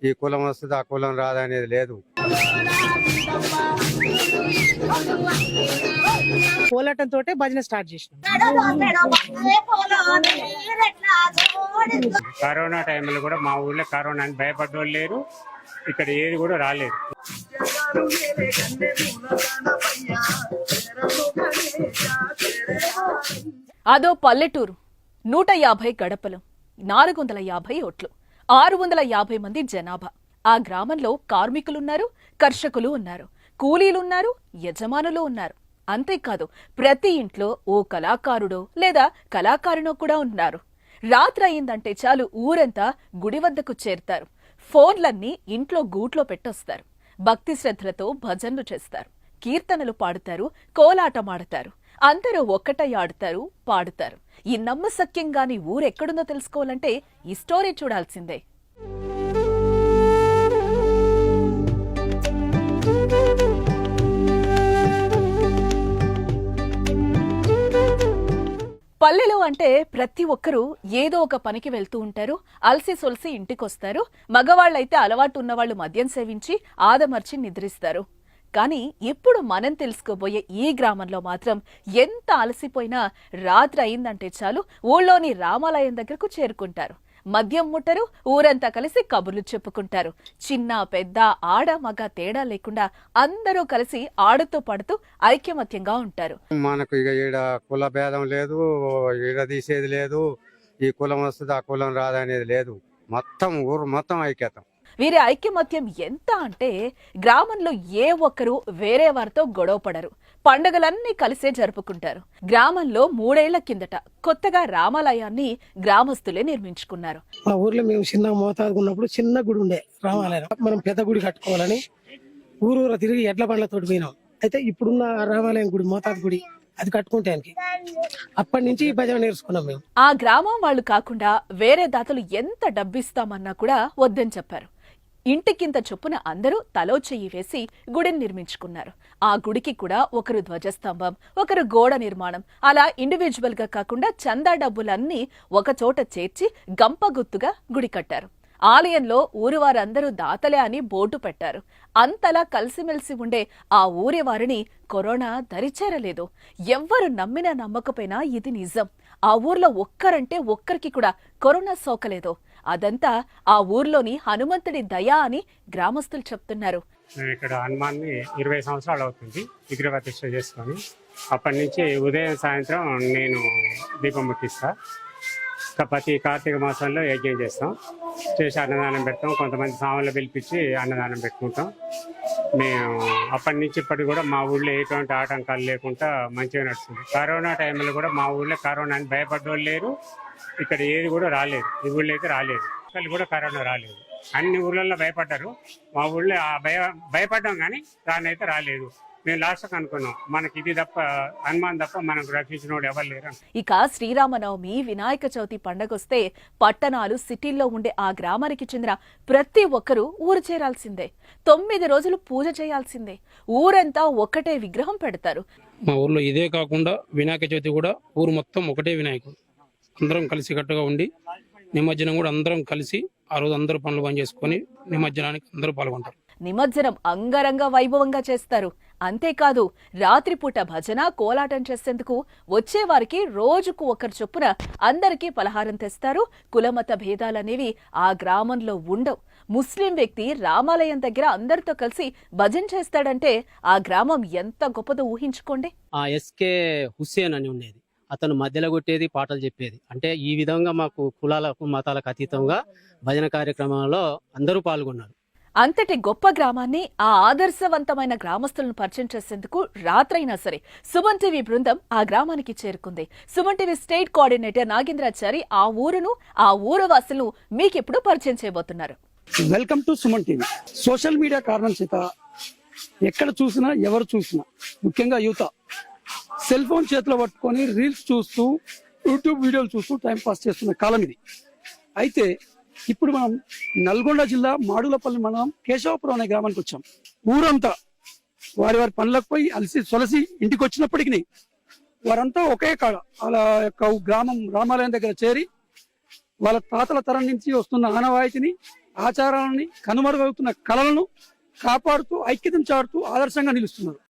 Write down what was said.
ఈ కులం వస్తుంది ఆ కులం రాదనేది లేదు. కోలాటం తోటే భజన స్టార్ట్ చేసినాం. కరోనా టైంలో కూడా మా ఊర్లో కరోనా అని భయపడ్డోళ్ళు లేరు, ఇక్కడ ఏది కూడా రాలేదు. అదో పల్లెటూరు, 150 గడపలు, 450 ఓట్లు, 650 మంది జనాభా. ఆ గ్రామంలో కార్మికులున్నారు, కర్షకులు ఉన్నారు, కూలీలున్నారు, యజమానులు ఉన్నారు. అంతేకాదు ప్రతి ఇంట్లో ఓ కళాకారుడో లేదా కళాకారునో కూడా ఉన్నారు. రాత్రి అయిందంటే చాలు ఊరంతా గుడి వద్దకు చేరుతారు. ఫోన్లన్నీ ఇంట్లో గూట్లో పెట్టొస్తారు. భక్తి శ్రద్ధలతో భజనలు చేస్తారు, కీర్తనలు పాడుతారు, కోలాటమాడతారు. అందరూ ఒక్కటై ఆడుతారు, పాడుతారు. ఈ నమ్మశక్యంగాని ఊరెక్కడుందో తెలుసుకోవాలంటే ఈ స్టోరీ చూడాల్సిందే. పల్లెలు అంటే ప్రతి ఒక్కరూ ఏదో ఒక పనికి వెళ్తూ ఉంటారు, అలసి సొలసి ఇంటికొస్తారు. మగవాళ్లైతే అలవాటు ఉన్నవాళ్లు మద్యం సేవించి ఆదమర్చి నిద్రిస్తారు. కానీ ఇప్పుడు మనం తెలుసుకోబోయే ఈ గ్రామంలో మాత్రం ఎంత అలసిపోయినా రాత్రి అయిందంటే చాలు ఊళ్ళోని రామాలయం దగ్గరకు చేరుకుంటారు. మద్యం ముట్టరు, ఊరంతా కలిసి కబుర్లు చెప్పుకుంటారు. చిన్న పెద్ద ఆడ మగ తేడా లేకుండా అందరూ కలిసి ఆడుతూ పడుతూ ఐక్యమత్యంగా ఉంటారు. మనకు ఇక ఈడ కుల భేదం లేదు, ఈడ తీసేది లేదు, ఈ కులం వస్తుంది ఆ కులం రాదనేది లేదు. మొత్తం ఊరు మొత్తం ఐక్యత. వీరి ఐక్యమత్యం ఎంత అంటే గ్రామంలో ఏ ఒక్కరూ వేరే వారితో గొడవపడరు. పండుగలన్నీ కలిసే జరుపుకుంటారు. గ్రామంలో 3 ఏళ్ల కిందట కొత్తగా రామాలయాన్ని గ్రామస్తులే నిర్మించుకున్నారు. మా ఊర్లో మేము చిన్న మోతాదు ఉన్నప్పుడు చిన్న గుడి ఉండే రామాలయం. మనం పెద్ద గుడి కట్టుకోవాలని ఊరూర తిరిగి ఎడ్ల బండ్లతో పోయినాం. అయితే ఇప్పుడున్న రామాలయం గుడి మోతాదు గుడి అది కట్టుకుంటానికి అప్పటి నుంచి భజన నేర్చుకున్నాం మేము. ఆ గ్రామం వాళ్ళు కాకుండా వేరే దాతలు ఎంత డబ్బిస్తామన్నా కూడా వద్దని చెప్పారు. ఇంటికింత చొప్పున అందరూ తలో చెయ్యి వేసి గుడిని నిర్మించుకున్నారు. ఆ గుడికి కూడా ఒకరు ధ్వజస్తంభం, ఒకరు గోడ నిర్మాణం, అలా ఇండివిజువల్ గా కాకుండా చందా డబ్బులన్నీ ఒకచోట చేర్చి గంపగుత్తుగా గుడి కట్టారు. ఆలయంలో ఊరు వారందరూ దాతలే అని బోర్డు పెట్టారు. అంతలా కలిసిమెలిసి ఉండే ఆ ఊరి వారిని కరోనా దరిచేరలేదు. ఎవ్వరు నమ్మినా నమ్మకపోయినా ఇది నిజం. ఆ ఊర్లో ఒక్కరంటే ఒక్కరికి కూడా కరోనా సోకలేదు. అదంతా ఆ ఊర్లోని హనుమంతుడి దయ అని గ్రామస్తులు చెప్తున్నారు. ఇక్కడ హనుమాన్ని 20 సంవత్సరాలు అవుతుంది విగ్రహ ప్రతిష్ఠ చేసుకొని. అప్పటి నుంచి ఉదయం సాయంత్రం నేను దీపం ముట్టిస్తా. ప్రతి కార్తీక మాసంలో యజ్ఞం చేస్తాం, చేసి అన్నదానం పెడతాం. కొంతమంది సామాన్లు పిలిపించి అన్నదానం పెట్టుకుంటాం. మేము అప్పటి నుంచి ఇప్పటికి కూడా మా ఊళ్ళో ఎటువంటి ఆటంకాలు లేకుండా మంచిగా నడుస్తుంది. కరోనా టైంలో కూడా మా ఊళ్ళో కరోనా అని భయపడ్డోళ్ళు లేరు, ఇక్కడ ఏది కూడా రాలేదు. ఈ ఊళ్ళో అయితే రాలేదు, ఇక్కడ కూడా కరోనా రాలేదు. అన్ని ఊళ్ళల్లో భయపడ్డారు, మా ఊళ్ళో భయపడ్డాం కానీ రానైతే రాలేదు. మేము లాస్ట్ అనుకున్నాం మనకి ఇది తప్ప హనుమాన్ తప్ప మనకు రక్షించినోడు ఎవరు లేరు. ఇక శ్రీరామనవమి, వినాయక చవితి పండగొస్తే పట్టణాలు సిటీల్లో ఉండే ఆ గ్రామానికి చెందిన ప్రతి ఒక్కరూ ఊరు చేరాల్సిందే. 9 రోజులు పూజ చేయాల్సిందే. ఊరంతా ఒక్కటే విగ్రహం పెడతారు. మా ఊర్లో ఇదే కాకుండా వినాయక చవితి కూడా ఊరు మొత్తం ఒకటే వినాయకుడు. అందరం కలిసి కట్టుగా ఉండి నిమజ్జనం కూడా అందరం కలిసి ఆ రోజు అందరూ పనులు పని చేసుకొని నిమజ్జనానికి అందరూ పాల్గొంటారు. నిమజ్జనం అంగరంగ వైభవంగా చేస్తారు. అంతేకాదు రాత్రిపూట భజన, కోలాటం చేసేందుకు వచ్చేవారికి రోజుకు ఒకరు చొప్పున అందరికీ పలహారం తెస్తారు. కులమత భేదాలనేవి ఆ గ్రామంలో ఉండవు. ముస్లిం వ్యక్తి రామాలయం దగ్గర అందరితో కలిసి భజన చేస్తాడంటే ఆ గ్రామం ఎంత గొప్పదో ఊహించుకోండి. ఆ ఎస్కే హుస్సేన్ అని ఉండేది, అతను మధ్యలో కొట్టేది, పాటలు చెప్పేది. అంటే ఈ విధంగా మాకు కులాలకు మతాలకు అతీతంగా భజన కార్యక్రమాల్లో అందరూ పాల్గొన్నారు. అంతటి గొప్ప గ్రామాన్ని, ఆ ఆదర్శవంతమైన గ్రామస్తులను పరిచయం చేసేందుకు రాత్రైనా సరే సుమన్ టీవీ బృందం ఆ గ్రామానికి చేరుకుంది. Suman TV state coordinator Nagendrachari ఆ ఊరును, ఆ ఊరు వాసులను మీకిప్పుడు పరిచయం చేయబోతున్నారు. Welcome to Suman TV. Social media కారణం చేత ఎక్కడ చూసినా ఎవరు చూసినా ముఖ్యంగా యువత సెల్ ఫోన్ చేతిలో పట్టుకొని రీల్స్ చూస్తూ యూట్యూబ్ వీడియోలు చూస్తూ టైం పాస్ చేస్తున్న కాలం ఇది. అయితే ఇప్పుడు మనం నల్గొండ జిల్లా మాడులపల్లి మండలం కేశవపురం అనే గ్రామానికి వచ్చాం. ఊరంతా వారి వారి పనులకు పోయి అలసి సొలసి ఇంటికి వచ్చినప్పటికీ వారంతా ఒకే కాడ వాళ్ళ యొక్క గ్రామం రామాలయం దగ్గర చేరి వాళ్ళ తాతల తరం నుంచి వస్తున్న ఆనవాయితీని, ఆచారాలని, కనుమరుగవుతున్న కళలను కాపాడుతూ ఐక్యతను చాటుతూ ఆదర్శంగా నిలుస్తున్నారు.